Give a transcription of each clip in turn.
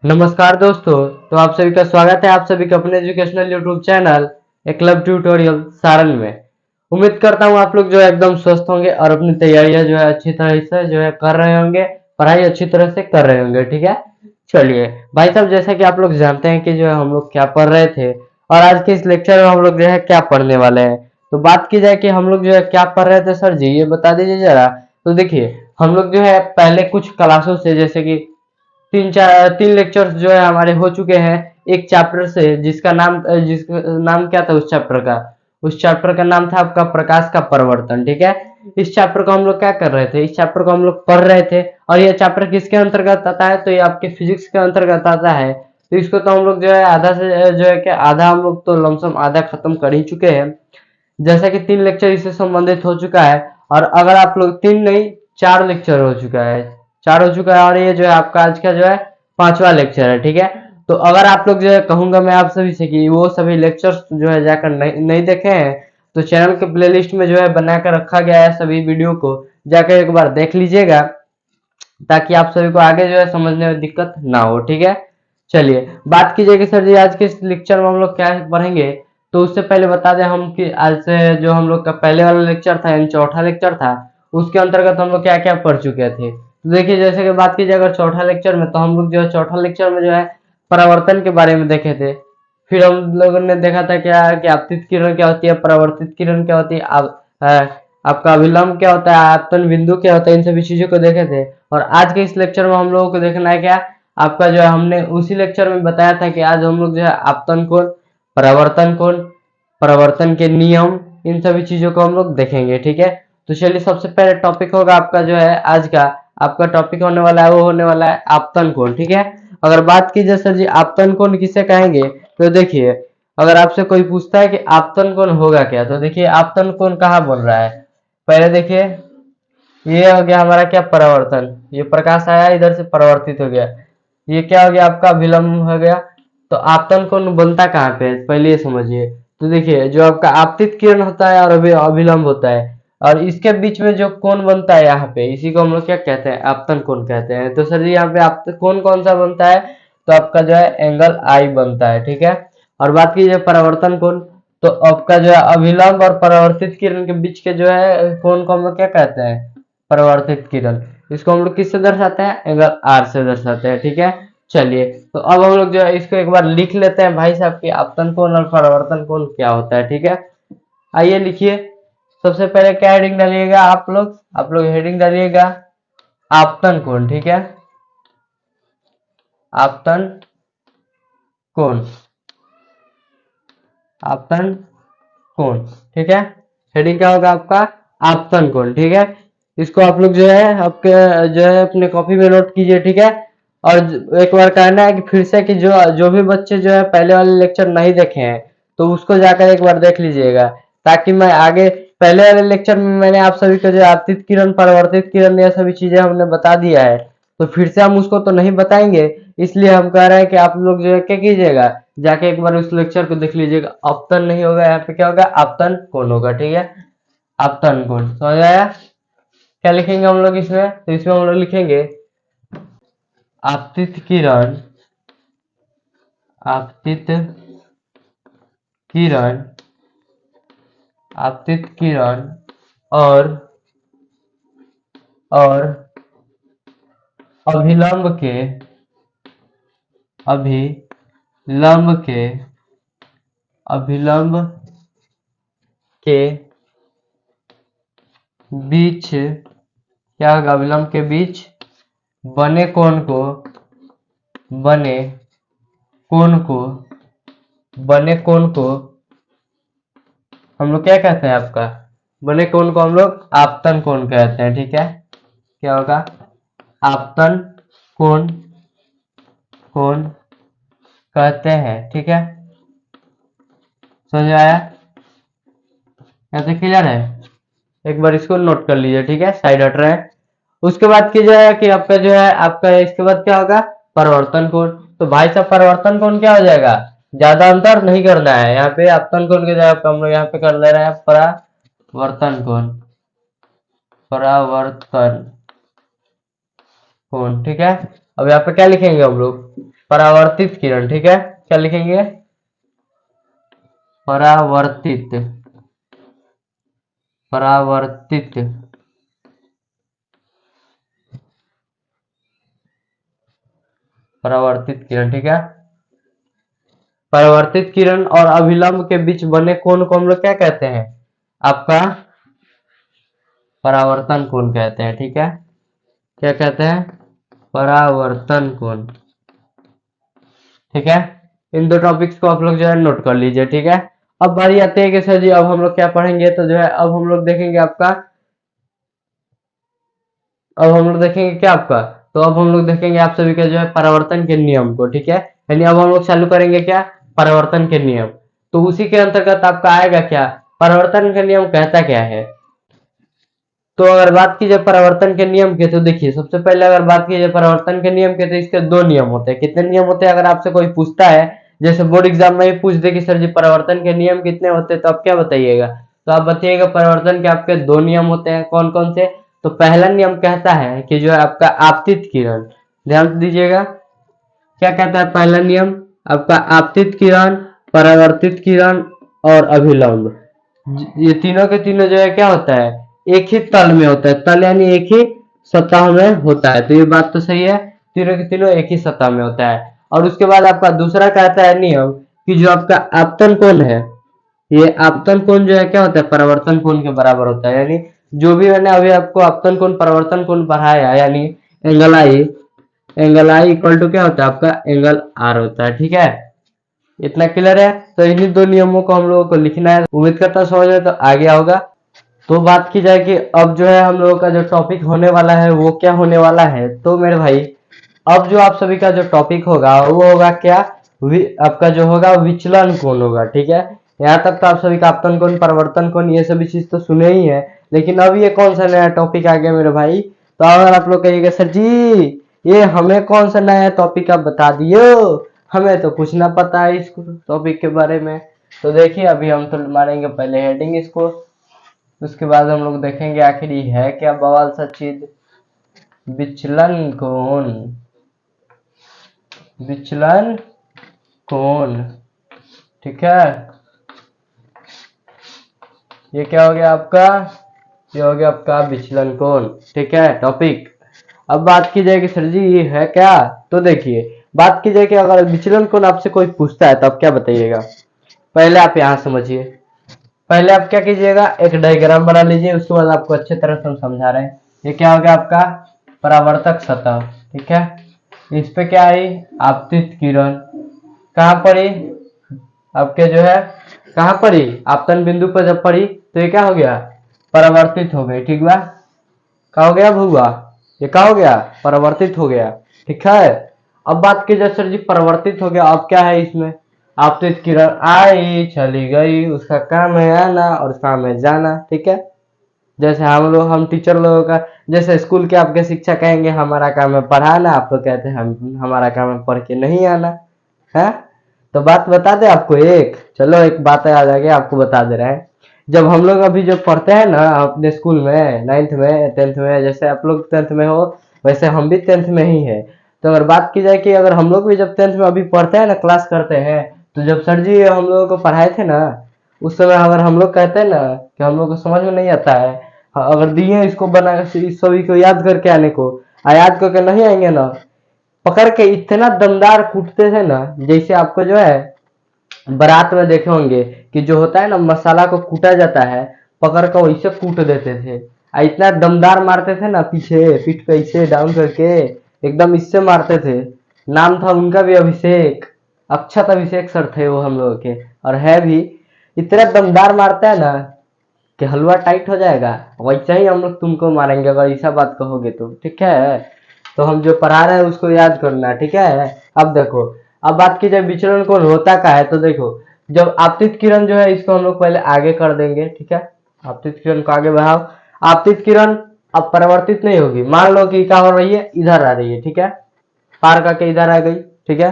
नमस्कार दोस्तों। तो आप सभी का स्वागत है आप सभी के अपने educational YouTube channel Eklavya tutorial Saran में। उम्मीद करता हूँ आप लोग जो है एकदम स्वस्थ होंगे और अपनी तैयारियां जो है अच्छी तरह से जो है कर रहे होंगे, पढ़ाई अच्छी तरह से कर रहे होंगे। ठीक है, चलिए भाई साहब, जैसा कि आप लोग जानते हैं कि जो है हम लोग क्या पढ़ रहे थे और आज के इस लेक्चर में हम लोग जो है क्या पढ़ने वाले हैं। तो बात की जाए कि हम लोग जो है क्या पढ़ रहे थे, सर जी ये बता दीजिए जरा। तो देखिए, हम लोग जो है पहले कुछ क्लासों से, जैसे कि तीन लेक्चर्स जो है हमारे हो चुके हैं एक चैप्टर से, जिसका नाम क्या था उस चैप्टर का नाम था आपका प्रकाश का परिवर्तन। ठीक है, इस चैप्टर को हम लोग क्या कर रहे थे, इस चैप्टर को हम लोग पढ़ रहे थे। और ये चैप्टर किसके अंतर्गत आता है, तो ये आपके फिजिक्स के अंतर्गत आता है। तो इसको तो हम लोग जो है आधा से जो है क्या आधा हम लोग तो लमसम आधा खत्म कर ही चुके हैं। जैसा कि 3 लेक्चर इससे संबंधित हो चुका है। और अगर आप लोग 3 नहीं 4 लेक्चर हो चुका है, 4 हो चुका है, और ये जो है आपका आज का जो है 5वां लेक्चर है। ठीक है, तो अगर आप लोग जो है कहूंगा मैं आप सभी से कि वो सभी लेक्चर्स जो है जाकर नहीं देखे हैं, तो चैनल के प्लेलिस्ट में जो है बनाकर रखा गया है, सभी वीडियो को जाकर एक बार देख लीजिएगा, ताकि आप सभी को आगे जो है समझने में दिक्कत ना हो। ठीक है, चलिए बात कीजिए कि सर जी आज के इस लेक्चर में हम लोग क्या पढ़ेंगे। तो उससे पहले बता दें हम कि आज से जो हम लोग का पहले वाला लेक्चर था, यानी चौथा लेक्चर था, उसके अंतर्गत हम लोग क्या क्या पढ़ चुके थे। तो देखिए, जैसे कि बात की जाए अगर चौथा लेक्चर में, तो हम लोग जो है चौथा लेक्चर में जो है परावर्तन के बारे में देखे थे। फिर हम लोगों ने देखा था क्या कि आपतित किरण क्या होती है, परावर्तित किरण क्या होती है, आपका अभिलंब क्या होता है, आपतन बिंदु क्या होता है, इन सभी चीजों को देखे थे। और आज के इस लेक्चर में हम लोगों को देखना है क्या, आपका जो है हमने उसी लेक्चर में बताया था कि आज हम लोग जो है आपतन कोण, परावर्तन कोण, परावर्तन के नियम, इन सभी चीजों को हम लोग देखेंगे। ठीक है, तो चलिए सबसे पहले टॉपिक होगा आपका जो है आज का, आपका टॉपिक होने वाला है, वो होने वाला है आपतन कोण। ठीक है, अगर बात की जाए सर जी आपतन कोण किसे कहेंगे, तो देखिए अगर आपसे कोई पूछता है कि आपतन कोण होगा क्या, तो देखिए आपतन कोण कहाँ बन रहा है। पहले देखिए, ये हो गया हमारा क्या, परावर्तन, ये प्रकाश आया इधर से परावर्तित हो गया, ये क्या हो गया आपका विलंब हो गया। तो आपतन कोण बनता कहाँ पे है, पहले ये समझिए। तो देखिए, जो आपका आपतित किरण होता है और अभी अभिलंब होता है, और इसके बीच में जो कोण बनता है यहाँ पे, इसी को हम लोग क्या कहते हैं, आपतन कोण कहते हैं। तो सर जी यहाँ पे आप कोण कौन सा बनता है, तो आपका जो है एंगल आई बनता है। ठीक है, और बात कीजिए परावर्तन कोण, तो आपका जो है अभिलंब और परावर्तित किरण के बीच के जो है कोण को हम लोग क्या कहते हैं, परावर्तित किरण। इसको हम लोग किससे दर्शाते हैं, एंगल आर से दर्शाते हैं। ठीक है, चलिए तो अब हम लोग जो है इसको एक बार लिख लेते हैं भाई साहब की आपतन कोण और परावर्तन कोण क्या होता है। ठीक है, आइए लिखिए। सबसे पहले क्या हेडिंग डालिएगा आप लोग हेडिंग डालिएगा आपतन कोण। ठीक है, आपतन कोण, आपतन कोण। ठीक है, हेडिंग क्या होगा आपका, आपतन कोण। ठीक है, इसको आप लोग जो है आपके जो है अपने कॉपी में नोट कीजिए। ठीक है, और एक बार कहना है कि फिर से कि जो जो भी बच्चे जो है पहले वाले लेक्चर नहीं देखे हैं, तो उसको जाकर एक बार देख लीजिएगा, ताकि मैं आगे पहले वाले लेक्चर में मैंने आप सभी को जो आपतित किरण, परावर्तित किरण, ये सभी चीजें हमने बता दिया है, तो फिर से हम उसको तो नहीं बताएंगे। इसलिए हम कह रहे हैं कि आप लोग जो है क्या कीजिएगा, जाके एक बार उस लेक्चर को देख लीजिएगा। आपतन नहीं होगा, यहाँ पे क्या होगा, आपतन कोण होगा। ठीक है, आपतन कोण समझ आया। क्या लिखेंगे हम लोग इसमें, तो इसमें हम लोग लिखेंगे आपतित किरण, आपतित किरण, आपतित किरण और और अभिलंब के, अभिलंब के, अभिलंब के बीच क्या होगा, अभिलंब के बीच बने कोण को, बने कोण को, बने कोण को हम लोग क्या कहते हैं, आपका बने कोण को हम लोग आपतन कोण कहते हैं। ठीक है, क्या होगा, आपतन कोण, कोण कहते हैं। ठीक है, समझ में आया, ऐसे क्लियर है। एक बार इसको नोट कर लीजिए। ठीक है, साइड हट रहे हैं। उसके बाद की जाए कि आपका जो है आपका इसके बाद क्या होगा, परिवर्तन कोण। तो भाई साहब परिवर्तन कोण क्या हो जाएगा, ज्यादा अंतर नहीं करना है, यहाँ पे आपतन कोण की जगह हम लोग यहाँ पे कर ले रहे हैं परावर्तन कोण, परावर्तन कोण। ठीक है, अब यहाँ पे क्या लिखेंगे हम लोग, परावर्तित किरण, ठीक है, क्या लिखेंगे, परावर्तित, परावर्तित, परावर्तित किरण, ठीक है। परावर्तित किरण और अभिलंब के बीच बने कोण को हम लोग क्या कहते हैं, आपका परावर्तन कोण कहते हैं, ठीक है। क्या कहते हैं, परावर्तन कोण, ठीक है। इन दो टॉपिक्स को आप लोग जो है नोट कर लीजिए, ठीक है। अब बारी आती है कि सर जी अब हम लोग क्या पढ़ेंगे, तो जो है अब हम लोग देखेंगे आपका, अब हम लोग देखेंगे क्या आपका, तो अब हम लोग देखेंगे आप सभी का जो है परावर्तन के नियम को, ठीक है। यानी अब हम लोग चालू करेंगे क्या, परावर्तन के नियम। तो उसी के अंतर्गत आपका आएगा क्या, परावर्तन का नियम कहता क्या है। तो अगर बात की जाए परावर्तन के नियम के, तो देखिए सबसे पहले अगर बात की जाए परावर्तन के नियम के, तो इसके दो नियम होते हैं। कितने नियम होते हैं, अगर आपसे कोई पूछता है, जैसे बोर्ड एग्जाम में ही पूछ दे कि सर जी परावर्तन के नियम कितने होते हैं, तो आप क्या बताइएगा, तो आप बताइएगा परावर्तन के आपके दो नियम होते हैं। कौन कौन से, तो पहला नियम कहता है कि जो है आपका आपतित किरण, ध्यान दीजिएगा, क्या कहता है पहला नियम, आपका आपतित किरण, परावर्तित किरण और अभिलंब, ये तीनों के तीनों जो है क्या होता है, एक ही तल में होता है, तल यानी एक ही सतह में होता है। तो ये बात तो सही है, तीनों के तीनों एक ही सतह में होता है। और उसके बाद आपका दूसरा कहता है नियम कि जो आपका आपतन कोण है, ये आपतन कोण जो है क्या होता है, परावर्तन कोण के बराबर होता है। यानी जो भी मैंने अभी आपको आपतन कोण परावर्तन कोण पढ़ाया, यानी angle I, angle I equal to क्या होता है आपका एंगल आर होता है, ठीक है। इतना क्लियर है। तो इन्हीं दो नियमों को हम लोगों को लिखना है। उम्मीद करता हूं समझ में तो आ गया होगा। तो बात की जाए कि अब जो है हम लोगों का जो टॉपिक होने वाला है वो क्या होने वाला है, तो मेरे भाई अब जो आप सभी का जो टॉपिक होगा वो होगा क्या, आपका जो होगा विचलन कोण होगा, ठीक है। यहाँ तक तो आप सभी का आपतन कोण, परिवर्तन कोण, ये सभी चीज तो सुने ही है, लेकिन अब ये कौन सा नया टॉपिक आ गया मेरे भाई। तो अगर आप लोग कहिएगा सर जी ये हमें कौन सा नया टॉपिक आप बता दियो, हमें तो कुछ ना पता है इस टॉपिक के बारे में। तो देखिए अभी हम तो मारेंगे पहले हेडिंग इसको, उसके बाद हम लोग देखेंगे आखिर ये है क्या बवाल सा चीज, विचलन कोण, विचलन कोण, ठीक है। ये क्या हो गया आपका, ये हो गया आपका विचलन कोण, ठीक है टॉपिक। अब बात की जाए कि सर जी ये है क्या, तो देखिए बात की जाए कि अगर विचलन कोण आपसे कोई पूछता है तो आप क्या बताइएगा। पहले आप यहां समझिए, पहले आप क्या कीजिएगा, एक डायग्राम बना लीजिए, उसके बाद आपको अच्छे तरह से हम समझा रहे हैं। ये क्या हो गया आपका परावर्तक सतह, ठीक है। इस पे क्या आई, आपतित किरण, कहां पड़ी, आपके जो है कहां पड़ी, आपतन बिंदु पर जब पड़ी तो ये क्या हो गया, परावर्तित हो गई, ठीक बा, क्या हो गया भुआ, ये क्या हो गया, परावर्तित हो गया, ठीक है। अब बात की जाए सर जी परावर्तित हो गया, अब क्या है इसमें, आपतित किरण आई चली गई, उसका काम है आना और काम है जाना, ठीक है। जैसे हम लोग, हम टीचर लोगों का, जैसे स्कूल के आपके शिक्षक कहेंगे हमारा काम है पढ़ाना, आप तो कहते हैं हम हमारा काम है पढ़ के नहीं आना है। तो बात बता दे आपको एक, चलो एक बात याद आ गया आपको बता दे रहे हैं। जब हम लोग अभी जब पढ़ते हैं ना अपने स्कूल में, 9th में 10th में, जैसे आप लोग 10th में हो वैसे हम भी 10th में ही है। तो अगर बात की जाए कि अगर हम लोग भी जब 10th में अभी पढ़ते हैं ना, क्लास करते हैं, तो जब सर जी हम लोगों को पढ़ाए थे ना, उस समय अगर हम लोग कहते हैं ना कि हम लोग को समझ में नहीं आता है, अगर दिए इसको बना इस सभी को याद करके आने को, याद करके नहीं आएंगे ना, पकड़ के इतना दमदार कूटते थे ना, जैसे आपको जो है बारात में देखे होंगे कि जो होता है ना मसाला को कूटा जाता है, पकड़ कर वैसे कूट देते थे। इतना दमदार मारते थे ना, पीछे पीठ पे ऐसे डाउन करके एकदम इससे मारते थे। नाम था उनका भी अभिषेक, अक्षत अभिषेक सर थे वो हम लोगों के, और है भी। इतना दमदार मारता है ना कि हलवा टाइट हो जाएगा, वैसे ही हम लोग तुमको मारेंगे अगर ऐसा बात कहोगे तो, ठीक है। तो हम जो पढ़ा रहे हैं उसको याद करना, ठीक है। अब देखो, अब बात की जाए विचलन कोण होता का है, तो देखो जब आपतित किरण जो है इसको हम लोग पहले आगे कर देंगे, ठीक है। आपतित किरण को आगे बढ़ाओ, आपतित किरण अब परिवर्तित नहीं होगी, मान लो कि क्या हो रही है, इधर आ रही है, ठीक है, पार करके इधर आ गई, ठीक है।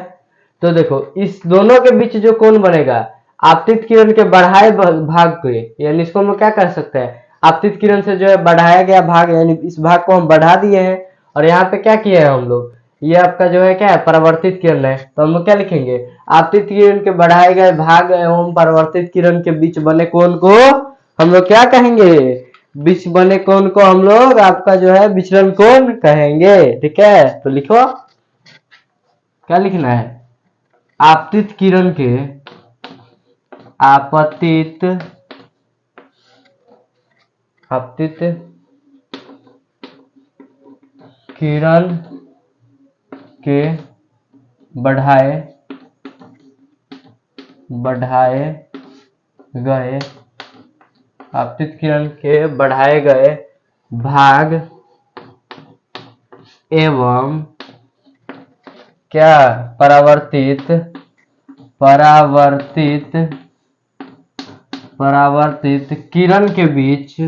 तो देखो इस दोनों के बीच जो कोण बनेगा, आपतित किरण के बढ़ाए भाग के, यानी इसको हम क्या कर सकते हैं, आपतित किरण से जो है बढ़ाया गया भाग, यानी इस भाग को हम बढ़ा दिए हैं, और यहाँ पे क्या किए हैं हम लोग, ये आपका जो है क्या है, परावर्तित किरण है। तो हम लोग क्या लिखेंगे, आपतित किरण के बढ़ाए गए भाग एवं परावर्तित किरण के बीच बने कोण को हम लोग क्या कहेंगे, बीच बने कोण को हम लोग आपका जो है विचलन कोण कहेंगे। ठीक है, तो लिखो क्या लिखना है, आपतित किरण के आपतित आपतित किरण के बढ़ाए गए आपतित किरण के बढ़ाए गए भाग एवं क्या परावर्तित किरण के बीच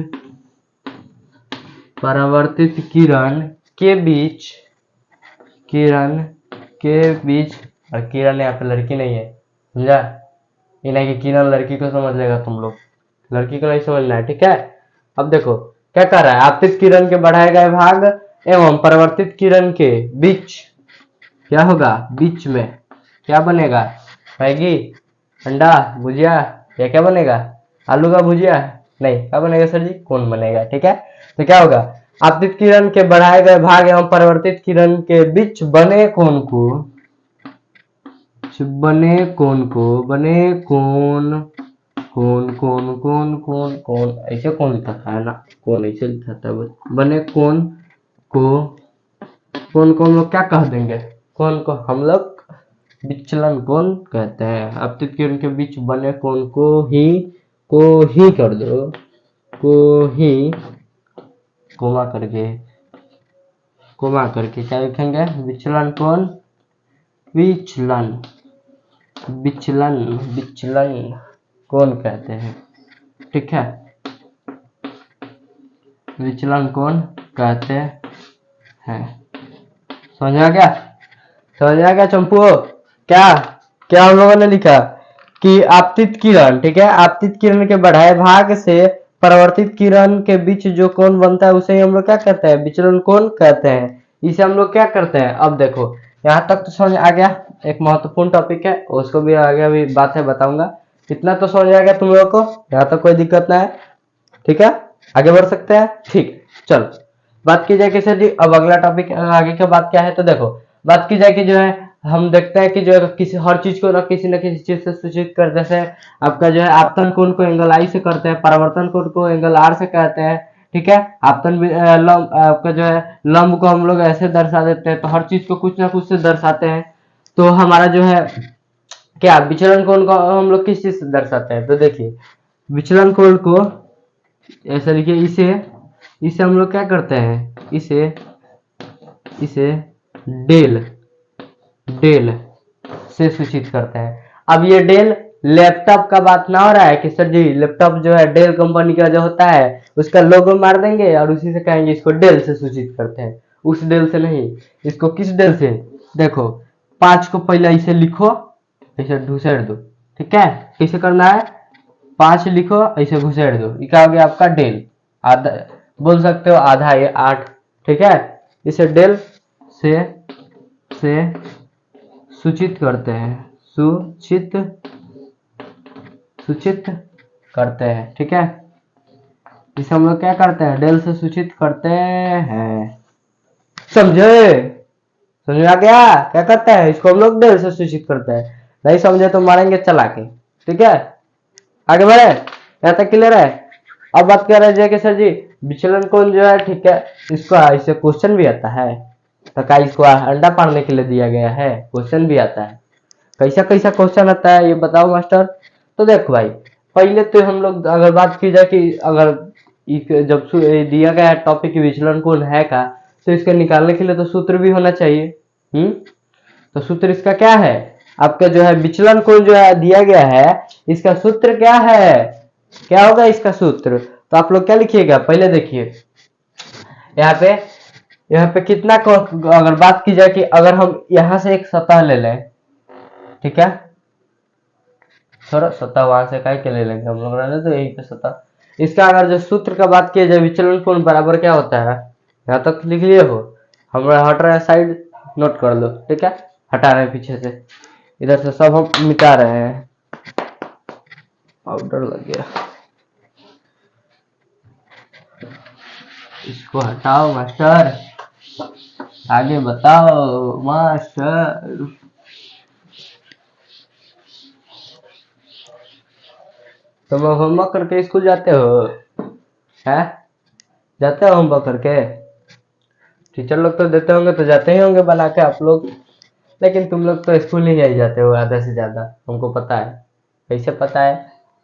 और किरण यहाँ पे लड़की नहीं है, समझा, इन्हें कि किरण लड़की को समझ लेगा, तुम लोग लड़की को नहीं समझना है। ठीक है, अब देखो क्या कर रहा है, आपतित किरण के बढ़ाए गए भाग एवं परावर्तित किरण के बीच क्या होगा, बीच में क्या बनेगा, मैगी, अंडा, भुजिया, या क्या बनेगा, आलू का भुजिया, नहीं क्या बनेगा सर जी, कौन बनेगा। ठीक है, तो क्या होगा, आपतित किरण के बढ़ाए गए भाग एवं परावर्तित किरण के बीच बने कोण कोण ऐसे कौन लिखा था, है ना, कौन ऐसे लिखा था, बने कोण को हम लोग क्या कह देंगे, कोण को हम लोग विचलन कोण कहते हैं। आपतित किरण के बीच बने कोण को ही कर दो, कोमा करके क्या लिखेंगे, विचलन कोण, विचलन कोण कहते हैं। ठीक है, विचलन कोण कहते हैं। समझ आ गया चंपू, क्या हम लोगों ने लिखा कि आपतित किरण, ठीक है, आपतित किरण के बढ़ाए भाग से परावर्तित किरण के बीच जो कोण बनता है उसे हम लोग क्या कहते हैं, विचलन कोण कहते हैं। इसे हम लोग क्या करते हैं, अब देखो यहाँ तक तो समझ आ गया, एक महत्वपूर्ण टॉपिक है, उसको भी आगे अभी बात है बताऊंगा, इतना तो समझ आ गया तुम लोग को, यहाँ तक कोई दिक्कत ना है। ठीक है, आगे बढ़ सकते हैं। ठीक, चलो बात की जाए कि सर जी अब अगला टॉपिक आगे का बात क्या है, तो देखो बात की जाए कि जो है हम देखते हैं कि जो है किसी हर चीज को ना किसी न किसी चीज से सूचित कर, जैसे आपका जो है आपतन कोण को एंगल आई से करते हैं, परावर्तन कोण को एंगल आर से कहते हैं। ठीक है, आपतन आपका जो है लंब को हम लोग ऐसे दर्शा देते हैं, तो हर चीज को कुछ ना कुछ से दर्शाते हैं। तो हमारा जो है क्या विचलन कोण को हम लोग किस चीज से दर्शाते हैं, तो देखिए विचलन कोण को ऐसे लिखिए, इसे हम लोग क्या करते हैं, इसे डेल से सूचित करते हैं। अब ये डेल लैपटॉप का बात ना हो रहा है कि सर जी लैपटॉप जो है डेल कंपनी का जो होता है उसका लोगो मार देंगे और उसी से कहेंगे इसको डेल से सूचित करते हैं, उस डेल से नहीं, इसको किस डेल से, देखो 5 को पहले ऐसे लिखो, ऐसे घुसेड़ दो। ठीक है, कैसे करना है, 5 लिखो ऐसे घुसेड़ दो, ये क्या हो गया आपका डेल, आधा बोल सकते हो, आधा ये 8। ठीक है, इसे डेल से सूचित करते हैं, सूचित करते हैं। ठीक है, इसे हम लोग क्या करते हैं, डेल से सूचित करते हैं, समझ आ गया, क्या करते हैं इसको हम लोग डेल से सूचित करते हैं, नहीं समझे तो मारेंगे चला के। ठीक है, आगे बढ़े, यहाँ तक क्लियर है। अब बात कर रहे हैं कि सर जी विचलन कोण जो है, ठीक है, इसको इससे क्वेश्चन भी आता है, तो क्या इसको अंडा पाड़ने के लिए दिया गया है, क्वेश्चन भी आता है, कैसा क्वेश्चन आता है ये बताओ मास्टर। तो देखो भाई, पहले तो हम लोग अगर बात की जाए कि अगर जब दिया गया टॉपिक विचलन कोण है का, तो इसके निकालने के लिए तो सूत्र भी होना चाहिए। तो सूत्र इसका क्या है, आपका जो है विचलन कोण जो है दिया गया है, इसका सूत्र क्या है, क्या होगा इसका सूत्र, तो आप लोग क्या लिखिएगा, पहले देखिए यहाँ पे कितना को अगर बात की जाए कि अगर हम यहाँ से एक सतह ले लें, ठीक है, थोड़ा सतह वहां से काय के ले लेंगे हम लोग, रहने तो यही पे सतह, इसका अगर जो सूत्र का बात किया जाए विचलन कोण बराबर क्या होता है, यहाँ तक लिख लिए हो, हमारा हट रहा है साइड नोट कर लो, ठीक है। हटा रहे हैं पीछे से, इधर से सब हम मिटा रहे हैं। पाउडर लग गया, इसको हटाओ मास्टर, आगे बताओ मास्टर। तुम होमवर्क करके स्कूल जाते हो? हैं, जाते हो होमवर्क करके? टीचर लोग तो देते होंगे तो जाते ही होंगे बना के आप लोग, लेकिन तुम लोग तो स्कूल नहीं ही जाते हो आधा से ज्यादा, हमको पता है, कैसे पता है,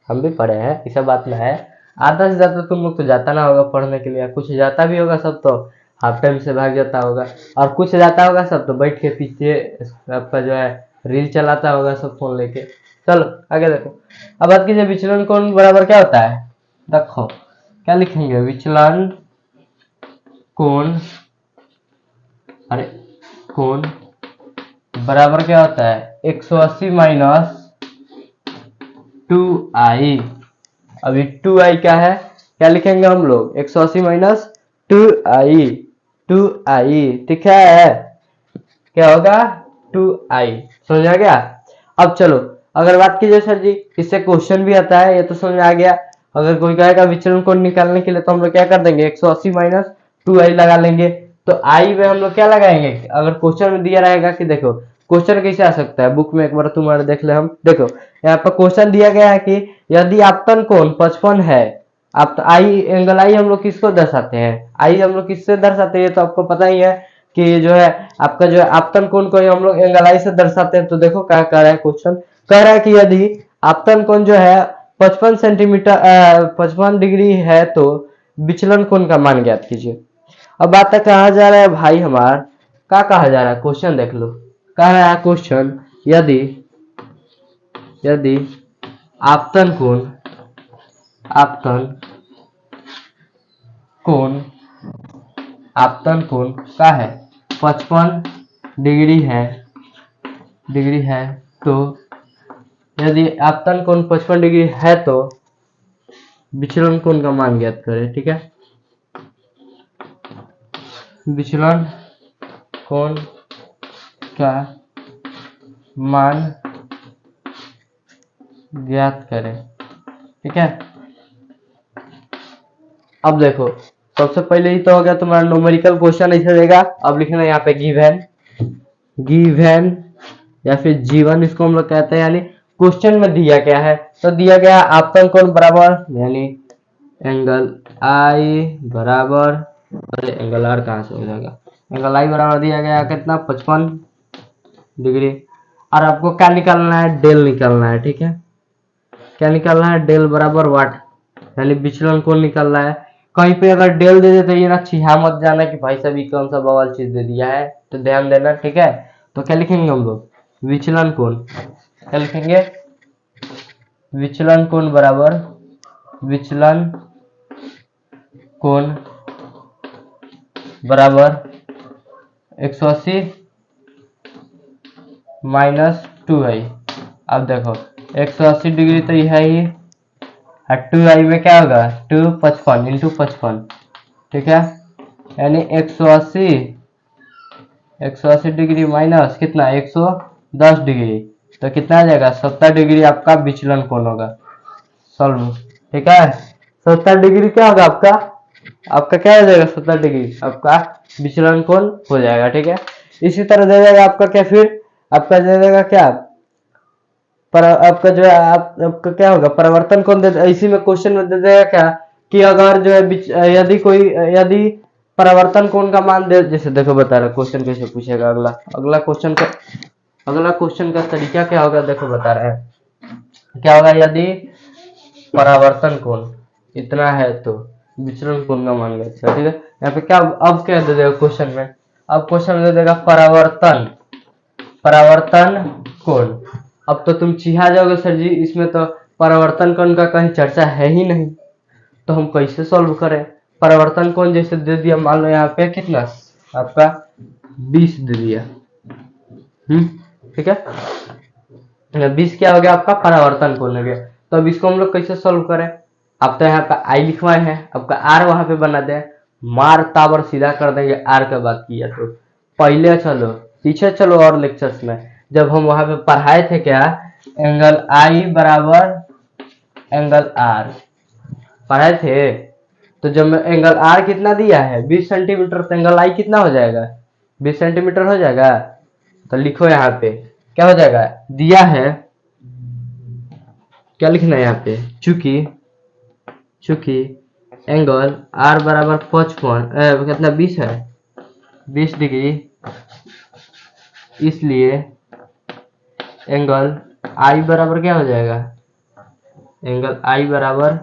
हम भी पढ़े हैं, ऐसा बात ना है। आधा से ज्यादा तुम लोग तो जाता ना होगा पढ़ने के लिए, कुछ जाता भी होगा सब तो हाफ टाइम से भाग जाता होगा, और कुछ जाता होगा सब तो बैठ के पीछे आपका जो है रील चलाता होगा सब फोन लेके। चलो आगे देखो। अब बात कीजिए विचलन कोण बराबर क्या होता है। देखो क्या लिखेंगे, विचलन कोण, अरे कोण बराबर क्या होता है 180 माइनस 2i। अभी 2i क्या है, क्या लिखेंगे हम लोग 180 माइनस 2i, 2i ठीक है, क्या होगा 2i, समझ आ गया। अब चलो अगर बात कीजिए सर जी इससे क्वेश्चन भी आता है, ये तो समझ आ गया। अगर कोई कहेगा विचलन कोण निकालने के लिए तो हम लोग क्या कर देंगे 180 माइनस 2i लगा लेंगे। तो i में हम लोग क्या लगाएंगे, अगर क्वेश्चन में दिया रहेगा कि देखो क्वेश्चन कैसे आ सकता है, बुक में एक बार तुम्हारे देख ले हम, देखो यहाँ पर क्वेश्चन दिया गया है कि यदि आपतन कोण 55 है, आप आई एंगल आई हम लोग किसको दर्शाते हैं, आई हम लोग किससे दर्शाते हैं, तो आपको पता ही है कि जो है आपका जो है आपतन कोण को हम लोग एंगल आई से दर्शाते हैं। तो देखो क्या कह रहा है क्वेश्चन, कह रहा है कि यदि आपतन कोण जो है 55 सेंटीमीटर 55 डिग्री है तो विचलन कोण का मान ज्ञात कीजिए। अब बात है कहा जा रहा है भाई हमार, क्या कहा जा रहा है क्वेश्चन देख लो, कह रहा है क्वेश्चन यदि यदि आपतन कोण, आपतन कोण, आपतन कोण का है 55 डिग्री है तो यदि आपतन कोण 55 डिग्री है तो विचलन कोण का मान ज्ञात करें, ठीक है। विचलन कोण का मान ज्ञात करें, ठीक है। अब देखो सबसे पहले ही तो हो गया तुम्हारा न्यूमेरिकल क्वेश्चन ऐसे देगा, अब लिखना यहाँ पे गिवन, गिवन या फिर जीवन इसको हम लोग कहते हैं, यानी क्वेश्चन में दिया गया है तो दिया गया आपतन कोण बराबर यानी एंगल आई बराबर, अरे एंगल आर कहाँ से हो जाएगा, एंगल आई बराबर दिया गया कितना 55 डिग्री, और आपको क्या निकालना है डेल निकालना है, ठीक है। क्या निकालना है डेल बराबर वाट, यानी विचलन कोण निकालना है। कहीं पे अगर डेल दे देते ये ना छिहा मत जाना कि भाई साहब कौन सा बवाल चीज दे दिया है, तो ध्यान देना, ठीक है। तो क्या लिखेंगे हम लोग विचलन कोण, क्या लिखेंगे विचलन कोण बराबर विचलन कोण बराबर 180 माइनस 2i। अब देखो 180 डिग्री तो यह है ही, 2i में क्या होगा 2 55 इंटू 55, ठीक है, यानी 180 डिग्री माइनस कितना 110 डिग्री, तो कितना आ जाएगा 70 डिग्री आपका विचलन कोण होगा, सॉल्व, ठीक है। 70 डिग्री क्या होगा आपका, आपका क्या हो जाएगा 70 डिग्री आपका विचलन कोण हो जाएगा, ठीक है। इसी तरह दे देगा आपका क्या, फिर आपका दे देगा क्या पर आपका जो है आपका क्या होगा परिवर्तन कोण दे, इसी में क्वेश्चन में दे देगा क्या कि अगर जो है यदि कोई यदि परिवर्तन कोण का मान दे, जैसे देखो बता रहा क्वेश्चन कैसे पूछेगा, अगला क्वेश्चन का तरीका क्या होगा, देखो बता रहा है क्या होगा, यदि परावर्तन कोण इतना है तो विचलन कोण का मान लेते हैं, ठीक है। यहाँ पे क्या अब क्या दे देगा क्वेश्चन में, अब क्वेश्चन में दे देगा परावर्तन कोण। अब तो तुम चिढ़ा जाओगे सर जी इसमें तो परावर्तन कोण का कहीं चर्चा है ही नहीं, तो हम कैसे सॉल्व करें। परावर्तन कोण जैसे दे दिया, मान लो यहाँ पे कितना आपका 20 दे दिया, ठीक है, 20 क्या हो गया आपका परावर्तन कोण हो गया। तो अब इसको हम लोग कैसे सॉल्व करें, अब तो यहाँ पे आई लिखवाए हैं, आपका आर वहां पे बना दे, मार ताबर सीधा कर देंगे आर का बात किया तो। पहले चलो पीछे चलो और लेक्चर्स में, जब हम वहां पे पढ़ाए थे क्या, एंगल आई बराबर एंगल आर पढ़ाए थे। तो जब एंगल आर कितना दिया है 20 सेंटीमीटर, तो एंगल आई कितना हो जाएगा 20 सेंटीमीटर हो जाएगा। तो लिखो यहाँ पे क्या हो जाएगा, दिया है क्या लिखना है यहाँ पे, चूंकि एंगल आर बराबर 55 कितना 20 है 20 डिग्री, इसलिए एंगल आई बराबर क्या हो जाएगा, एंगल आई बराबर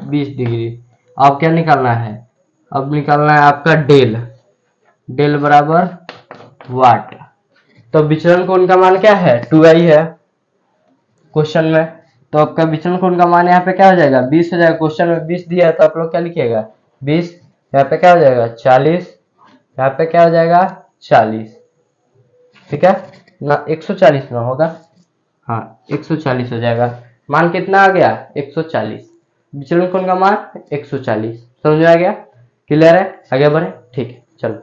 20 डिग्री। अब क्या निकालना है, अब निकालना है आपका डेल, डेल बराबर वाट। तो विचलन कोण का मान क्या है 2i है क्वेश्चन में, तो आपका विचलन कोण का मान यहाँ पे क्या हो जाएगा 20 हो जाएगा। क्वेश्चन में 20 दिया है तो आप लोग क्या लिखिएगा 20, यहाँ पे क्या हो जाएगा 40, यहाँ पे क्या हो जाएगा 40, ठीक है ना 140 ना होगा, हाँ 140 हो जाएगा। मान कितना आ गया 140, विचलन कोण का मान 140। समझ में आ गया, क्लियर है, आगे बढ़े, ठीक है चलो।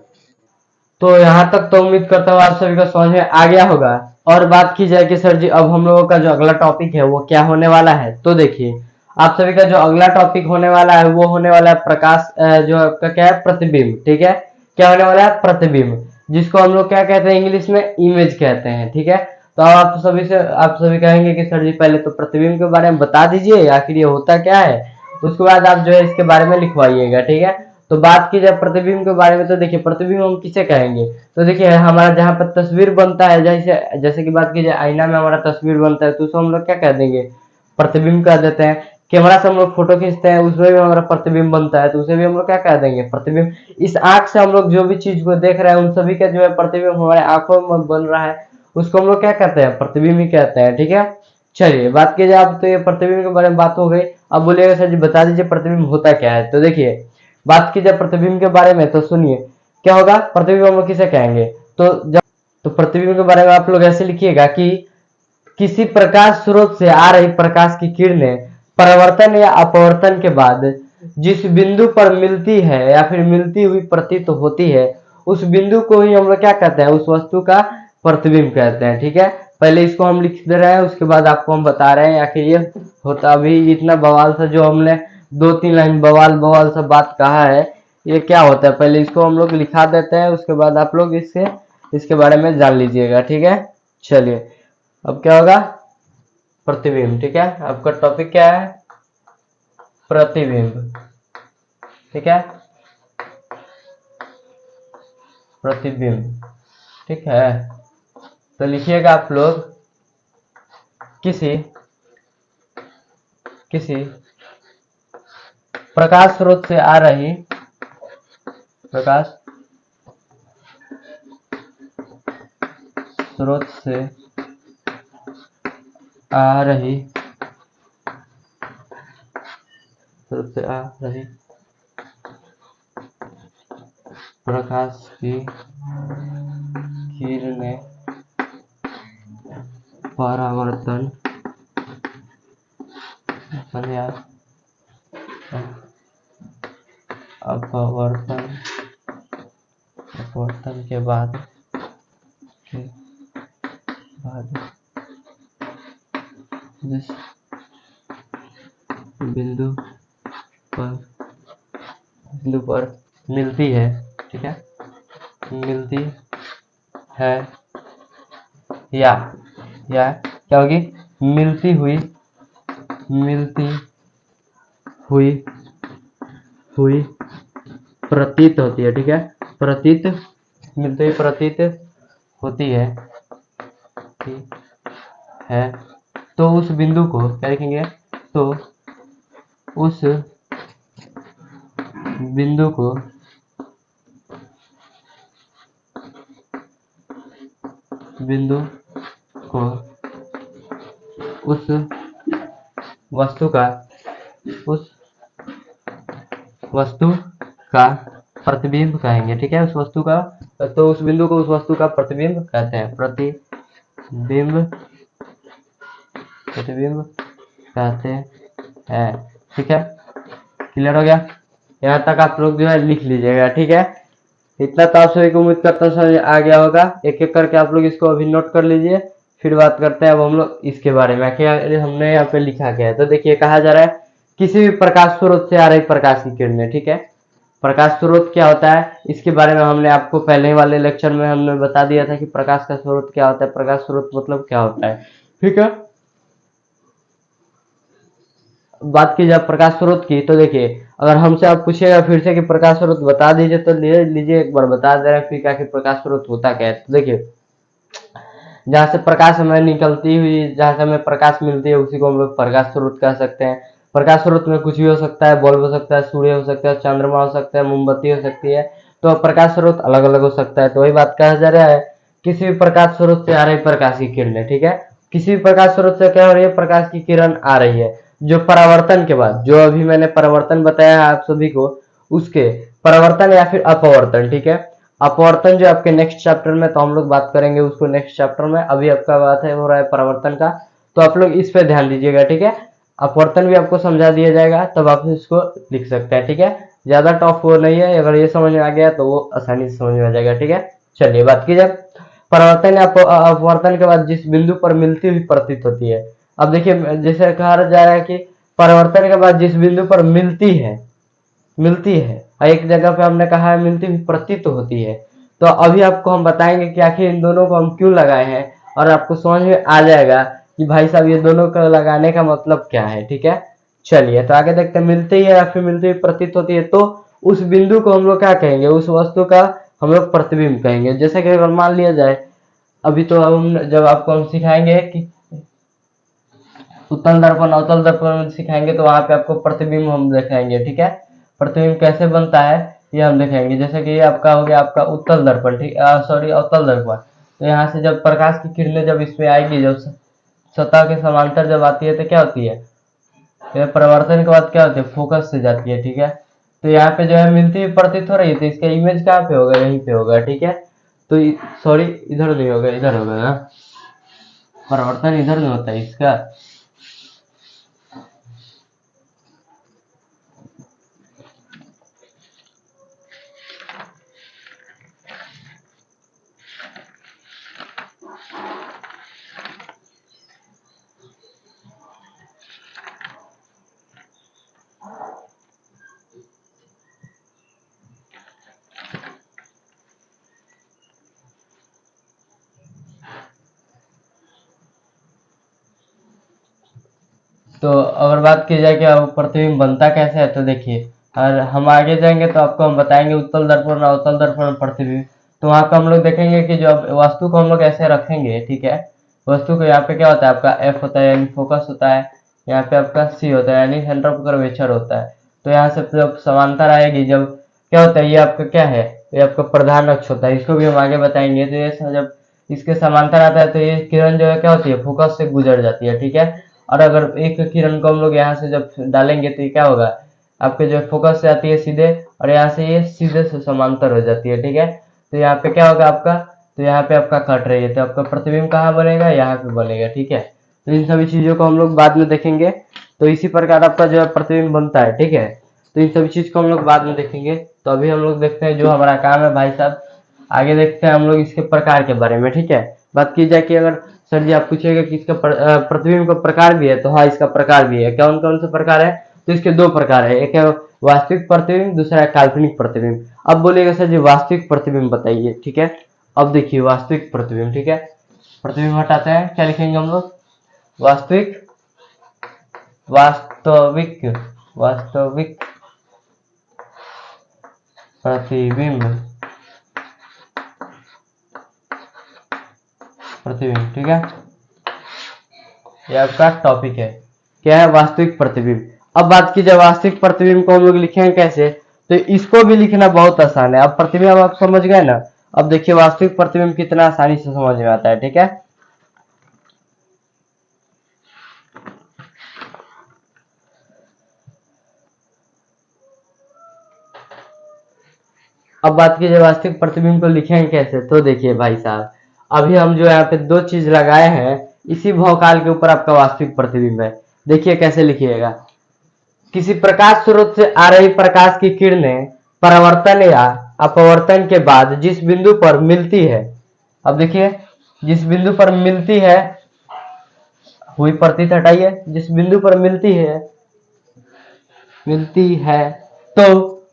तो यहाँ तक तो उम्मीद करता हूँ आप सभी को समझ में आ गया होगा। और बात की जाए कि सर जी अब हम लोगों का जो अगला टॉपिक है वो क्या होने वाला है, तो देखिए आप सभी का जो अगला टॉपिक होने वाला है वो होने वाला है प्रकाश, जो आपका क्या है प्रतिबिंब, ठीक है, क्या होने वाला है प्रतिबिंब, जिसको हम लोग क्या कहते हैं इंग्लिश में इमेज कहते हैं, ठीक है। तो आप सभी कहेंगे कि सर जी पहले तो प्रतिबिंब के बारे में बता दीजिए आखिर ये होता क्या है, उसके बाद आप जो है इसके बारे में लिखवाइएगा, ठीक है। तो बात की जाए प्रतिबिंब के बारे में, तो देखिए प्रतिबिंब हम किसे कहेंगे, तो देखिए हमारा जहाँ पर तस्वीर बनता है, जैसे जैसे कि बात की जाए आईना में हमारा तस्वीर बनता है तो उसको हम लोग क्या कह देंगे प्रतिबिंब कह देते हैं। कैमरा से हम लोग फोटो खींचते हैं उसमें भी हमारा प्रतिबिंब बनता है तो उसे भी हम लोग क्या कह देंगे प्रतिबिंब। इस आंख से हम लोग जो भी चीज को देख रहे हैं उन सभी का जो है प्रतिबिंब हमारे आंखों में बन रहा है, उसको हम लोग क्या कहते हैं प्रतिबिंब ही कहते हैं, ठीक है। चलिए बात की जाए, अब तो ये प्रतिबिंब के बारे में बात हो गई। अब बोलिएगा सर जी बता दीजिए प्रतिबिंब होता क्या है, तो देखिए बात की जाए प्रतिबिंब के बारे में तो सुनिए क्या होगा, प्रतिबिंब हम लोग किसे कहेंगे, तो जब तो प्रतिबिंब के बारे में आप लोग ऐसे लिखिएगा कि किसी प्रकाश स्रोत से आ रही प्रकाश की किरणें परावर्तन या अपवर्तन के बाद जिस बिंदु पर मिलती है या फिर मिलती हुई प्रतीत होती है उस बिंदु को ही हम लोग क्या कहते हैं, उस वस्तु का प्रतिबिंब कहते हैं, ठीक है। पहले इसको हम लिख दे रहे हैं उसके बाद आपको हम बता रहे हैं आखिर ये होता, अभी इतना बवाल सा जो हमने 2-3 लाइन बवाल बवाल सा बात कहा है ये क्या होता है, पहले इसको हम लोग लिखा देते हैं उसके बाद आप लोग इसके बारे में जान लीजिएगा, ठीक है। चलिए अब क्या होगा प्रतिबिंब, ठीक है, आपका टॉपिक क्या है प्रतिबिंब, ठीक है, प्रतिबिंब, ठीक है। तो लिखिएगा आप लोग किसी प्रकाश स्रोत से आ रही प्रकाश स्रोत से आ रही प्रकाश की किरणें परावर्तन या अपवर्तन के बाद जिस बिंदु पर मिलती है, ठीक है, मिलती है या क्या होगी मिलती हुई प्रतीत होती है, ठीक है, मिलती हुई प्रतीत होती है, ठीक है। तो उस बिंदु को क्या लिखेंगे, तो उस बिंदु को उस वस्तु का प्रतिबिंब कहेंगे, ठीक है, उस वस्तु का, तो उस बिंदु को उस वस्तु का प्रतिबिंब कहते हैं, प्रतिबिंब कहते हैं, ठीक है। क्लियर हो गया, यहाँ तक आप लोग जो है लिख लीजिएगा, ठीक है। इतना तो आप सभी को उम्मीद करता हूँ समझ आ गया होगा। एक एक करके आप लोग इसको अभी नोट कर लीजिए, फिर बात करते हैं अब हम लोग इसके बारे में क्या हमने यहाँ पे लिखा गया है। तो देखिए कहा जा रहा है किसी भी प्रकाश स्रोत से आ रही प्रकाश की किरणें, ठीक है। प्रकाश स्रोत क्या होता है इसके बारे में हमने आपको पहले वाले लेक्चर में हमने बता दिया था कि प्रकाश का स्रोत क्या होता है, प्रकाश स्रोत मतलब क्या होता है, ठीक है। बात की जाए प्रकाश स्रोत की, तो देखिए अगर हमसे आप पूछिएगा फिर से कि प्रकाश स्रोत बता दीजिए, तो ले लीजिए एक बार बता दे रहे हैं फिर क्या कि प्रकाश स्रोत होता क्या है। तो देखिए जहाँ से प्रकाश हमें निकलती हुई, जहाँ से हमें प्रकाश मिलती है उसी को हम लोग प्रकाश स्रोत कह सकते हैं। प्रकाश स्रोत में कुछ भी हो सकता है, बल्ब हो सकता है, सूर्य हो सकता है, चंद्रमा हो सकता है, मोमबत्ती हो सकती है। तो प्रकाश स्रोत अलग अलग हो सकता है। तो वही बात कहा जा रहा है किसी भी प्रकाश स्रोत से आ रही प्रकाश की किरणें, ठीक है। किसी भी प्रकाश स्रोत से क्या हो रही है, प्रकाश की किरण आ रही है जो परावर्तन के बाद, जो अभी मैंने परावर्तन बताया है आप सभी को, उसके परावर्तन या फिर अपवर्तन, ठीक है। अपवर्तन जो आपके नेक्स्ट चैप्टर में, तो हम लोग बात करेंगे उसको नेक्स्ट चैप्टर में। अभी आपका बात है हो रहा है परावर्तन का, तो आप लोग इस पे ध्यान दीजिएगा, ठीक है। अपवर्तन भी आपको समझा दिया जाएगा, तब आप इसको लिख सकते हैं, ठीक है। ज्यादा टफ वो नहीं है, अगर ये समझ में आ गया तो वो आसानी से समझ में आ जाएगा, ठीक है। चलिए बात की जाए परावर्तन या अपवर्तन के बाद जिस बिंदु पर मिलती हुई प्रतीत होती है। अब देखिए जैसे कहा जा रहा है कि परावर्तन के बाद जिस बिंदु पर मिलती है और एक जगह पे हमने कहा है मिलती हुई प्रतीत होती है। तो अभी आपको हम बताएंगे कि आखिर इन दोनों को हम क्यों लगाए हैं, और आपको समझ में आ जाएगा कि भाई साहब ये दोनों का लगाने का मतलब क्या है, ठीक है। चलिए तो आगे देखते हैं, मिलती है या फिर मिलती हुई प्रतीत होती है, तो उस बिंदु को हम लोग क्या कहेंगे, उस वस्तु का हम लोग प्रतिबिंब कहेंगे। जैसे कि अगर मान लिया जाए, अभी तो हम जब आपको हम सिखाएंगे कि उत्तल दर्पण अवतल दर्पण सिखाएंगे, तो वहां पे आपको प्रतिबिंब हम दिखाएंगे, ठीक है। प्रतिबिंब कैसे बनता है ये हम दिखाएंगे। जैसे कि ये आपका हो गया आपका उत्तल दर्पण, ठीक, सॉरी अवतल दर्पण। तो यहाँ से जब प्रकाश की किरणें जब इसमें आएगी, जब सतह के समांतर जब आती है तो क्या होती है, तो परिवर्तन के बाद क्या होती है, फोकस से जाती है, ठीक है। तो यहाँ पे जो है मिलती हुई प्रतीत हो रही है, तो इसका इमेज कहाँ पे होगा, यहीं पे होगा, ठीक है। तो सॉरी इधर नहीं होगा, इधर होगा ना, परिवर्तन इधर नहीं होता है इसका। तो अगर बात की जाए कि अब प्रतिबिंब बनता कैसे है, तो देखिए और हम आगे जाएंगे तो आपको हम बताएंगे उत्तल दर्पण और अवतल दर्पण प्रतिबिंब। तो वहां पे हम लोग देखेंगे कि जो वस्तु को हम लोग ऐसे रखेंगे, ठीक है। वस्तु को यहाँ पे क्या होता है, आपका एफ होता है यानी फोकस होता है, यहाँ पे आपका सी होता है यानी सेंटर ऑफ कर्वेचर होता है। तो यहाँ से जब समांतर आएगी, जब क्या होता है, ये आपका क्या है, ये आपका प्रधान अक्ष होता है, इसको भी हम आगे बताएंगे। तो ये जब इसके समांतर आता है तो ये किरण जो है क्या होती है, फोकस से गुजर जाती है, ठीक है। और अगर एक किरण को हम लोग यहाँ से जब डालेंगे तो ये क्या होगा, आपके जो फोकस से आती है सीधे, और यहाँ से ये सीधे से समांतर हो जाती है, ठीक है। तो यहाँ पे क्या होगा आपका, तो यहाँ पे आपका कट रही है, तो आपका प्रतिबिंब कहाँ बनेगा, यहाँ पे बनेगा, ठीक है। तो इन सभी चीजों को हम लोग बाद में देखेंगे। तो इसी प्रकार आपका जो है प्रतिबिंब बनता है, ठीक है। तो इन सभी चीज को हम लोग बाद में देखेंगे। तो अभी हम लोग देखते हैं जो हमारा काम है भाई साहब, आगे देखते हैं हम लोग इसके प्रकार के बारे में, ठीक है। बात की जाए कि अगर सर जी आप पूछिएगा कि इसका प्रतिबिंब का प्रकार भी है, तो हाँ इसका प्रकार भी है। कौन कौन से प्रकार है, तो इसके दो प्रकार है, एक है वास्तविक प्रतिबिंब, दूसरा है काल्पनिक प्रतिबिंब। अब बोलिएगा सर जी वास्तविक प्रतिबिंब बताइए, ठीक है। अब देखिए वास्तविक प्रतिबिंब, ठीक है। प्रतिबिंब हटाते हैं, क्या लिखेंगे हम लोग, वास्तविक, वास्तविक, वास्तविक प्रतिबिंब, प्रतिबिंब, ठीक है। ये आपका टॉपिक है, क्या है, वास्तविक प्रतिबिंब। अब बात की जाए वास्तविक प्रतिबिंब को हम लोग लिखेंगे कैसे, तो इसको भी लिखना बहुत आसान है। अब प्रतिबिंब आप समझ गए ना, अब देखिए वास्तविक प्रतिबिंब कितना आसानी से समझ में आता है, ठीक है। अब बात की जाए वास्तविक प्रतिबिंब को लिखेंगे कैसे, तो देखिए भाई साहब अभी हम जो यहाँ पे दो चीज लगाए हैं, इसी भौकाल के ऊपर आपका वास्तविक प्रतिबिंब है। देखिए कैसे लिखिएगा, किसी प्रकाश स्रोत से आ रही प्रकाश की किरणें परावर्तन या अपवर्तन के बाद जिस बिंदु पर मिलती है, अब देखिए जिस बिंदु पर मिलती है, हुई प्रतीत हटाइए, जिस बिंदु पर मिलती है तो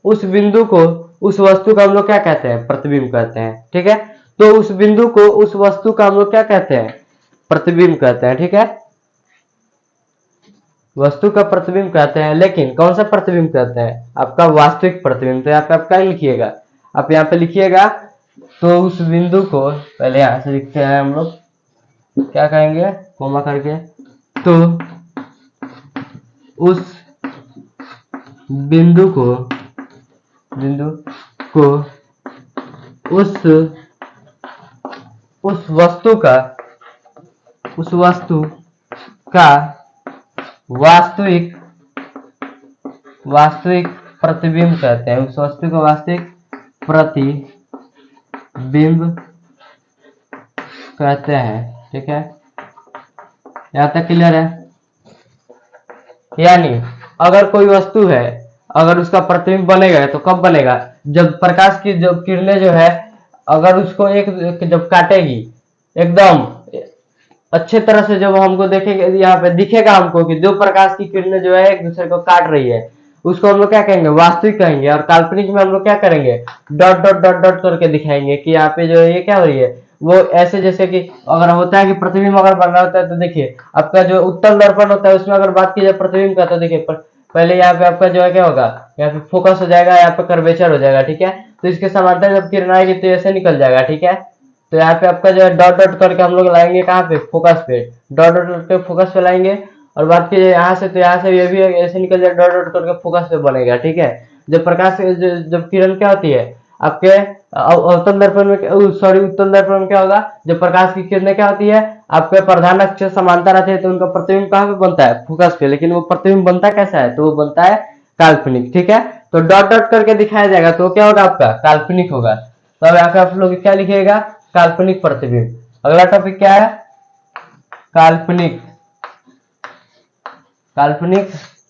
उस बिंदु को, उस वस्तु का हम लोग क्या कहते हैं, प्रतिबिंब कहते हैं। ठीक है, तो उस बिंदु को, उस वस्तु का हम लोग क्या कहते हैं, प्रतिबिंब कहते हैं। ठीक है, वस्तु का प्रतिबिंब कहते हैं, लेकिन कौन सा प्रतिबिंब कहते हैं, आपका वास्तविक प्रतिबिंब। तो यहाँ पे आप क्या लिखिएगा, आप यहाँ पे लिखिएगा, तो उस बिंदु को पहले यहाँ से लिखते हैं हम लोग, क्या कहेंगे, कोमा करके, तो उस बिंदु को उस वस्तु का वास्तविक प्रतिबिंब कहते हैं। उस वस्तु का वास्तविक प्रतिबिंब कहते हैं। ठीक है, यहाँ तक क्लियर है। यानी अगर कोई वस्तु है, अगर उसका प्रतिबिंब बनेगा तो कब बनेगा, जब प्रकाश की जो किरणें जो है, अगर उसको एक जब काटेगी एकदम अच्छे तरह से, जब हमको देखेंगे, यहाँ पे दिखेगा हमको कि दो प्रकाश की किरणें जो है एक दूसरे को काट रही है, उसको हम लोग क्या कहेंगे, वास्तविक कहेंगे। और काल्पनिक में हम लोग क्या करेंगे, डॉट डॉट डॉट डॉट करके दिखाएंगे कि यहाँ पे जो है ये क्या हो रही है, वो ऐसे जैसे कि अगर होता है कि प्रतिबिंब अगर बन रहा होता है, तो देखिए आपका जो उत्तल दर्पण होता है उसमें अगर बात की जाए प्रतिबिंब का, तो देखिए पहले यहाँ पे आपका जो है क्या होगा, यहाँ पे फोकस हो जाएगा, यहाँ पे कर्वेचर हो जाएगा। ठीक है, तो इसके समांतर जब किरण आएगी तो ऐसे निकल जाएगा। ठीक है, तो यहाँ पे आपका जो है डॉट डॉट करके हम लोग लाएंगे कहाँ पे, फोकस पे, डॉट डॉट करके फोकस पे लाएंगे। और बात की जाए यहाँ से, तो यहाँ से ये भी ऐसे निकल जाए, डॉट डॉट करके फोकस पे बनेगा। ठीक है, जब प्रकाश जब किरण क्या होती है आपके अवतल दर्पण में, सॉरी उत्तल दर्पण में क्या होगा, जब प्रकाश की किरणें क्या होती है आपके प्रधान अक्ष समांतर आते हैं, तो उनका प्रतिबिंब कहाँ पे बनता है, फोकस पे। लेकिन वो प्रतिबिंब बनता कैसा है, तो वो बनता है काल्पनिक। ठीक है, तो डॉट डॉट करके दिखाया जाएगा तो क्या होगा, आपका काल्पनिक होगा। तो अब यहाँ पे आप लोग क्या लिखिएगा, काल्पनिक प्रतिबिंब। अगला टॉपिक क्या है, काल्पनिक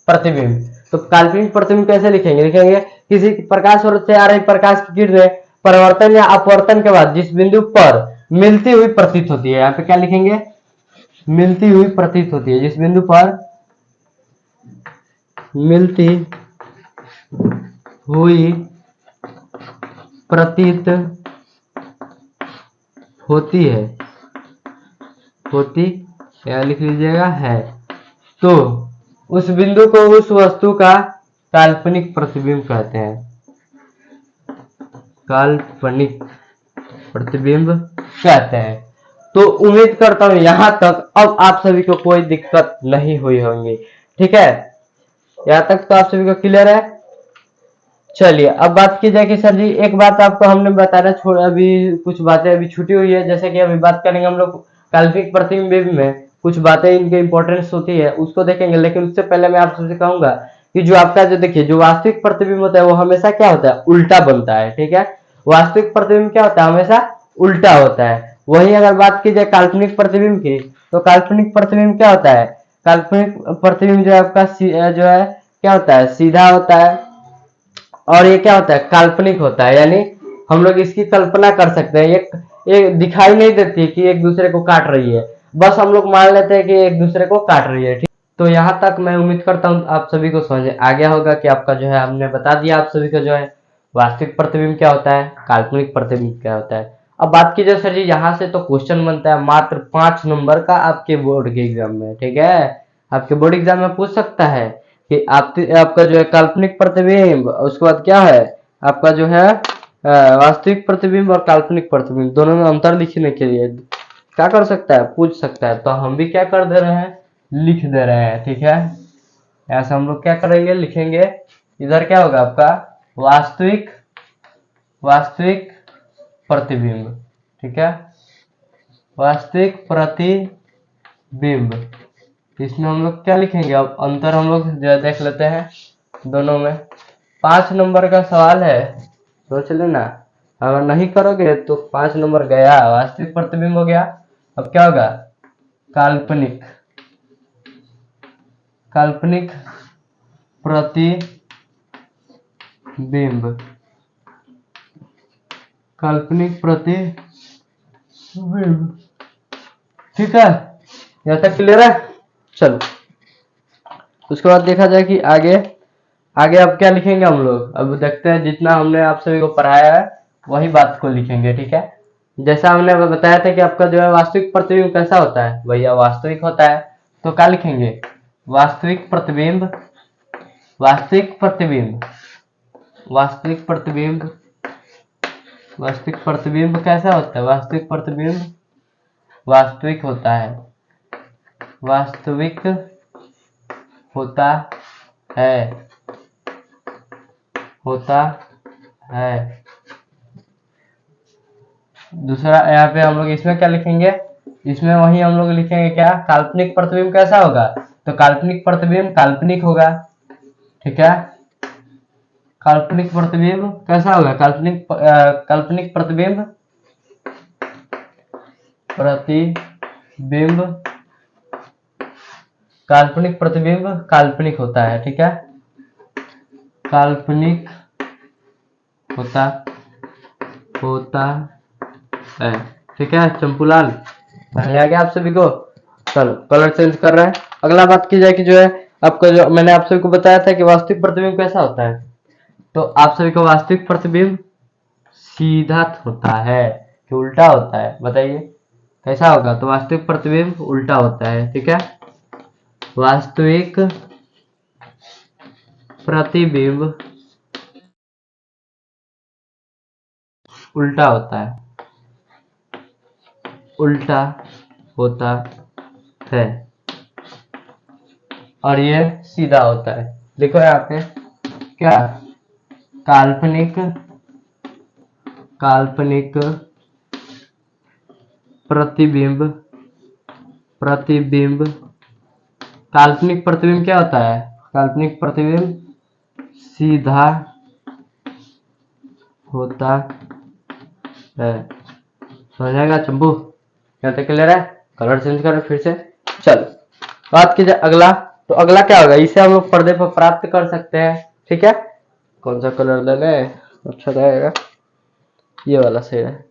प्रतिबिंब। तो काल्पनिक प्रतिबिंब कैसे लिखेंगे, किसी प्रकाश स्रोत से आ रही प्रकाश की किरणें परिवर्तन या अपवर्तन के बाद जिस बिंदु पर मिलती हुई प्रतीत होती है, यहाँ पे क्या लिखेंगे, मिलती हुई प्रतीत होती है, जिस बिंदु पर मिलती हुई प्रतीत होती या लिख लीजिएगा है, तो उस बिंदु को, उस वस्तु का काल्पनिक प्रतिबिंब कहते हैं। काल्पनिक प्रतिबिंब कहते हैं। तो उम्मीद करता हूं यहां तक अब आप सभी को कोई दिक्कत नहीं हुई होंगी। ठीक है, यहां तक तो आप सभी को क्लियर है। चलिए अब बात की जाए कि सर जी एक बात आपको हमने बताना छोड़, अभी कुछ बातें अभी छूटी हुई है, जैसे कि अभी बात करेंगे हम लोग काल्पनिक प्रतिबिंब में कुछ बातें इनके इंपॉर्टेंस होती है उसको देखेंगे। लेकिन उससे पहले मैं आप सबसे कहूंगा कि जो आपका जो देखिए जो वास्तविक प्रतिबिंब होता है वो हमेशा क्या होता है, उल्टा बनता है। ठीक है, वास्तविक प्रतिबिंब क्या होता है, हमेशा उल्टा होता है। वही अगर बात की जाए काल्पनिक प्रतिबिंब की, तो काल्पनिक प्रतिबिंब क्या होता है, काल्पनिक प्रतिबिंब जो है आपका जो है क्या होता है, सीधा होता है। और ये क्या होता है, काल्पनिक होता है, यानी हम लोग इसकी कल्पना कर सकते हैं। ये दिखाई नहीं देती कि एक दूसरे को काट रही है, बस हम लोग मान लेते हैं कि एक दूसरे को काट रही है। ठीक, तो यहाँ तक मैं उम्मीद करता हूँ आप सभी को समझ आ गया होगा कि आपका जो है हमने बता दिया आप सभी को जो है वास्तविक प्रतिबिंब क्या होता है, काल्पनिक प्रतिबिंब क्या होता है। अब बात की जाए सर जी यहाँ से तो क्वेश्चन बनता है मात्र 5 नंबर का आपके बोर्ड के एग्जाम में। ठीक है, आपके बोर्ड एग्जाम में पूछ सकता है कि आपका जो है काल्पनिक प्रतिबिंब, उसके बाद क्या है आपका जो है वास्तविक प्रतिबिंब और काल्पनिक प्रतिबिंब दोनों में अंतर लिखने के लिए क्या कर सकता है, पूछ सकता है। तो हम भी क्या कर दे रहे हैं, लिख दे रहे हैं। ठीक है, ऐसा हम लोग क्या करेंगे, लिखेंगे। इधर क्या होगा आपका वास्तविक प्रतिबिंब। ठीक है, वास्तविक प्रतिबिंब, इसमें हम लोग क्या लिखेंगे, अब अंतर हम लोग देख लेते हैं दोनों में। 5 नंबर का सवाल है, सोच लेना, अगर नहीं करोगे तो 5 नंबर गया। वास्तविक प्रतिबिंब हो गया, अब क्या होगा, काल्पनिक प्रतिबिंब। काल्पनिक प्रतिबिंब। ठीक है, यहाँ तक क्लियर है। चलो उसके बाद देखा जाए कि आगे आगे अब क्या लिखेंगे हम लोग। अब देखते हैं, जितना हमने आप सभी को पढ़ाया है वही बात को लिखेंगे। ठीक है, जैसा हमने बताया था कि आपका जो है वास्तविक प्रतिबिंब कैसा होता है, भैया वास्तविक होता है। तो क्या लिखेंगे, वास्तविक प्रतिबिंब, वास्तविक प्रतिबिंब, वास्तविक प्रतिबिंब, वास्तविक प्रतिबिंब कैसा होता है, वास्तविक प्रतिबिंब वास्तविक होता है, वास्तविक होता है, होता है। दूसरा यहाँ पे हम लोग इसमें क्या लिखेंगे, इसमें वही हम लोग लिखेंगे क्या, काल्पनिक प्रतिबिंब कैसा होगा। तो काल्पनिक प्रतिबिंब काल्पनिक होगा। ठीक है, काल्पनिक प्रतिबिंब कैसा होगा, काल्पनिक काल्पनिक प्रतिबिंब, प्रतिबिंब, काल्पनिक प्रतिबिंब काल्पनिक होता है। ठीक है, काल्पनिक होता है। ठीक है चंपूलाल, आ गया आप सभी को। चलो कलर चेंज कर रहे हैं। अगला बात की जाए कि जो है आपका, जो मैंने आप सभी को बताया था कि वास्तविक प्रतिबिंब कैसा होता है, तो आप सभी को वास्तविक प्रतिबिंब सीधा होता है कि उल्टा होता है, बताइए कैसा होगा। तो वास्तविक प्रतिबिंब उल्टा होता है। ठीक है, वास्तविक प्रतिबिंब उल्टा होता है, उल्टा होता है, और ये सीधा होता है। देखो यहाँ पे क्या, काल्पनिक, काल्पनिक प्रतिबिंब, प्रतिबिंब, काल्पनिक प्रतिबिंब क्या होता है, काल्पनिक प्रतिबिंब सीधा होता है। समझाएगा चंबू, यहाँ तक क्लियर है। कलर चेंज करो फिर से। चलो बात की जाए अगला, तो अगला क्या होगा, इसे हम लोग पर्दे पर प्राप्त कर सकते हैं। ठीक है, कौन सा कलर ले लें, अच्छा रहेगा, ये वाला सही है।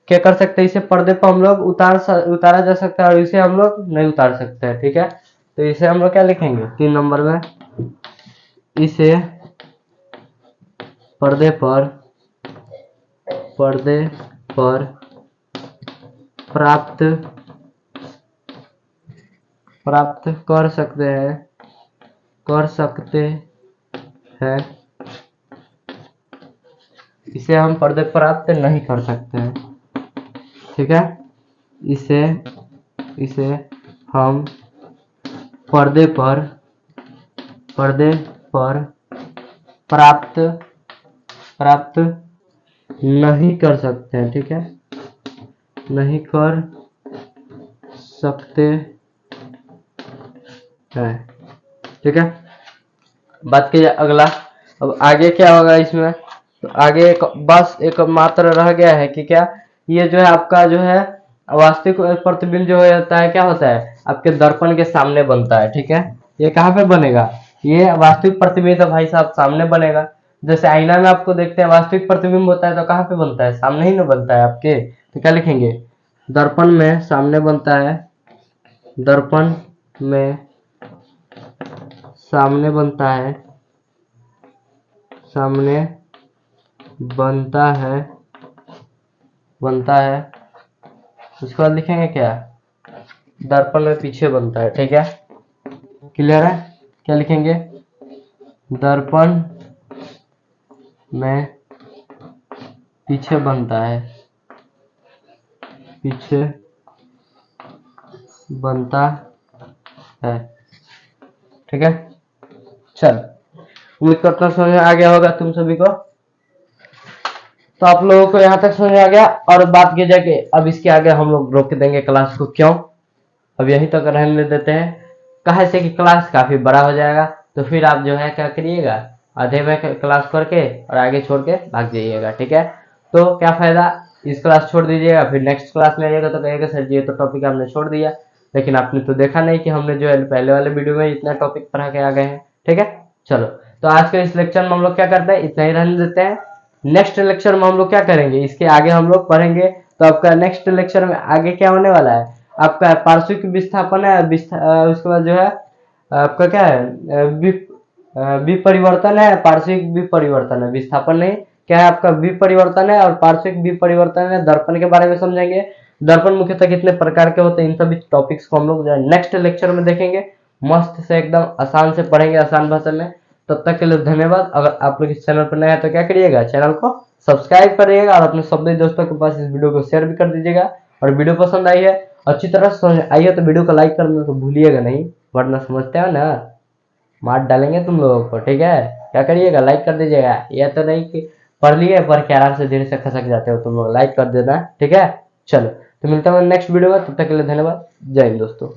क्या कर सकते हैं, इसे पर्दे पर हम लोग उतारा जा सकता है, और इसे हम लोग नहीं उतार सकते हैं। ठीक है, तो इसे हम लोग क्या लिखेंगे 3 नंबर में, इसे पर्दे पर, पर्दे पर प्राप्त कर सकते हैं, कर सकते हैं। इसे हम पर्दे पर प्राप्त नहीं कर सकते हैं। ठीक है, इसे हम पर्दे पर प्राप्त नहीं कर सकते हैं। ठीक है, नहीं कर सकते हैं। ठीक है, बात की जाए अगला, अब आगे क्या होगा इसमें, तो आगे बस एक मात्र रह गया है कि क्या, ये जो है आपका जो है वास्तविक प्रतिबिंब जो होता है क्या होता है, आपके दर्पण के सामने बनता है। ठीक है, ये कहाँ पे बनेगा, ये वास्तविक प्रतिबिंब तो भाई साहब सामने बनेगा। जैसे आईना में आपको देखते हैं वास्तविक प्रतिबिंब होता है तो कहाँ पे बनता है, सामने ही ना बनता है आपके। तो क्या लिखेंगे, दर्पण में सामने बनता है, दर्पण में सामने बनता है, सामने बनता है। उसके बाद लिखेंगे क्या, दर्पण में पीछे बनता है। ठीक है, क्लियर है। क्या लिखेंगे, दर्पण में पीछे बनता है, पीछे बनता है। ठीक है, चल उम्मीद करता हूँ समझ में आ गया होगा तुम सभी को। तो आप लोगों को यहाँ तक समझ में आ गया। और बात की जाए कि अब इसके आगे हम लोग रोक देंगे क्लास को, क्यों, अब यहीं तक रहने देते हैं। कहे से कि क्लास काफी बड़ा हो जाएगा, तो फिर आप जो है क्या करिएगा, आधे में क्लास करके और आगे छोड़ के भाग जाइएगा। ठीक है, तो क्या फायदा, इस क्लास छोड़ दीजिएगा, फिर नेक्स्ट क्लास में आइएगा तो कहेगा सर जी ये तो टॉपिक हमने छोड़ दिया, लेकिन आपने तो देखा नहीं कि हमने जो है पहले वाले वीडियो में इतना टॉपिक पढ़ा के आ गए हैं। ठीक है, चलो तो आज के इस लेक्चर में हम लोग क्या करते हैं, इतना ही रहने देते हैं। नेक्स्ट लेक्चर में हम लोग क्या करेंगे, इसके आगे हम लोग पढ़ेंगे। तो आपका नेक्स्ट लेक्चर में आगे क्या होने वाला है, आपका पार्श्विक विस्थापन है, उसके बाद जो है आपका क्या है, विपरिवर्तन है, पार्श्विक विपरिवर्तन है, विस्थापन नहीं, क्या है आपका विपरिवर्तन है और पार्श्विक विपरिवर्तन है। दर्पण के बारे में समझेंगे, दर्पण मुख्यतः कितने प्रकार के होते हैं, इन सभी टॉपिक्स को हम लोग नेक्स्ट लेक्चर में देखेंगे। मस्त से एकदम आसान से पढ़ेंगे, आसान भाषा में। तब तक के लिए धन्यवाद। अगर आप लोग इस चैनल पर नए हैं तो क्या करिएगा, चैनल को सब्सक्राइब करिएगा और अपने सभी दोस्तों के पास इस वीडियो को शेयर भी कर दीजिएगा। और वीडियो पसंद आई है, अच्छी तरह से समझ आई है तो वीडियो को लाइक करना तो भूलिएगा नहीं, वरना समझते हो ना मार डालेंगे तुम लोगों को, ठीक है। क्या करिएगा, लाइक कर दीजिएगा। यह तो नहीं कि पढ़ लिए, पढ़ के आराम से धीरे से खसक जाते हो तुम लोग, लाइक कर देना, ठीक है। चलो तो मिलता हूँ नेक्स्ट वीडियो में, तब तक के लिए धन्यवाद। जय हिंद दोस्तों।